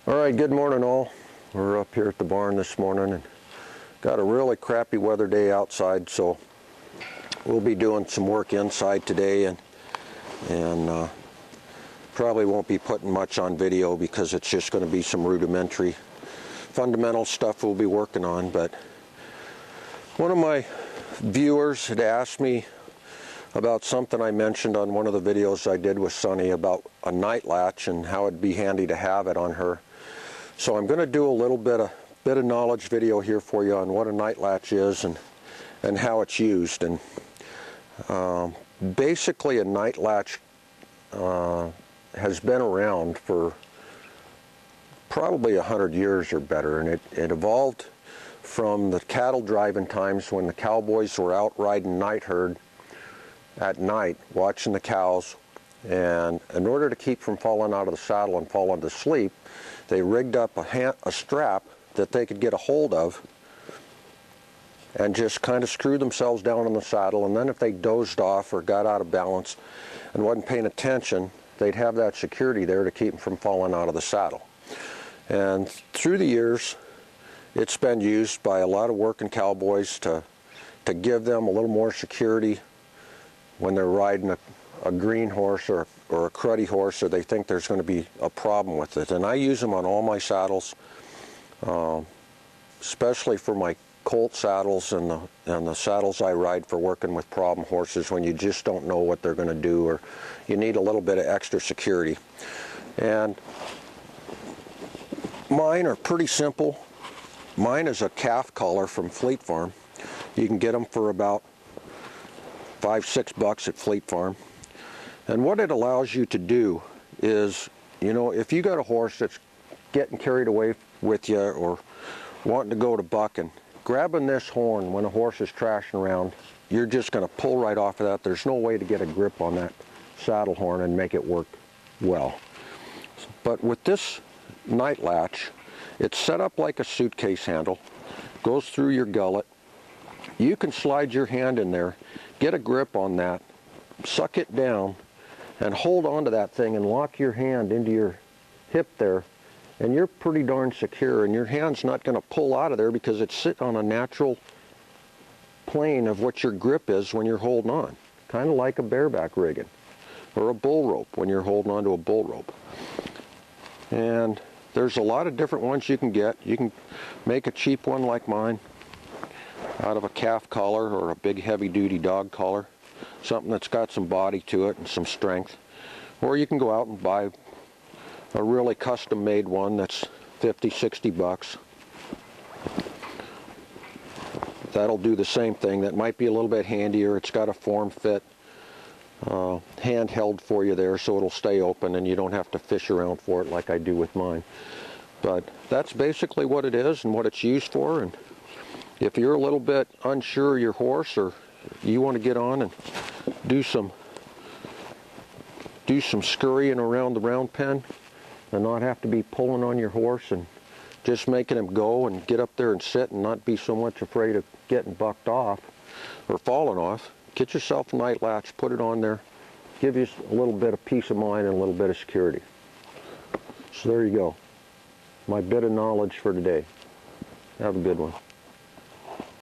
Alright, good morning all. We're up here at the barn this morning and got a really crappy weather day outside, so we'll be doing some work inside today and probably won't be putting much on video because it's just going to be some rudimentary fundamental stuff we'll be working on. But one of my viewers had asked me about something I mentioned on one of the videos I did with Sunny about a night latch and how it'd be handy to have it on her. So I'm going to do a little bit of knowledge video here for you on what a night latch is and how it's used. And basically a night latch has been around for probably 100 years or better, and it evolved from the cattle driving times when the cowboys were out riding night herd at night watching the cows, and in order to keep from falling out of the saddle and falling to sleep, they rigged up a strap that they could get a hold of and just kind of screw themselves down in the saddle, and then if they dozed off or got out of balance and wasn't paying attention, they'd have that security there to keep them from falling out of the saddle. And through the years, it's been used by a lot of working cowboys to give them a little more security when they're riding a green horse or a cruddy horse, or they think there's going to be a problem with it. And I use them on all my saddles, especially for my colt saddles and the saddles I ride for working with problem horses when you just don't know what they're going to do or you need a little bit of extra security. And mine are pretty simple. Mine is a calf collar from Fleet Farm. You can get them for about $5-6 at Fleet Farm. And what it allows you to do is, you know, if you got a horse that's getting carried away with you or wanting to go to bucking, grabbing this horn when a horse is trashing around, you're just going to pull right off of that. There's no way to get a grip on that saddle horn and make it work well. But with this night latch, it's set up like a suitcase handle, goes through your gullet. You can slide your hand in there, get a grip on that, suck it down, and hold onto that thing and lock your hand into your hip there, and you're pretty darn secure, and your hand's not going to pull out of there because it's sitting on a natural plane of what your grip is when you're holding on, kind of like a bareback rigging or a bull rope when you're holding on to a bull rope. And there's a lot of different ones you can get. You can make a cheap one like mine out of a calf collar or a big heavy-duty dog collar, something that's got some body to it and some strength. Or you can go out and buy a really custom-made one that's $50-60. That'll do the same thing. That might be a little bit handier. It's got a form-fit handheld for you there, so it'll stay open and you don't have to fish around for it like I do with mine. But that's basically what it is and what it's used for. And if you're a little bit unsure of your horse, or you want to get on and do some scurrying around the round pen and not have to be pulling on your horse and just making him go and get up there and sit and not be so much afraid of getting bucked off or falling off, get yourself a night latch, put it on there, give you a little bit of peace of mind and a little bit of security. So there you go. My bit of knowledge for today. Have a good one.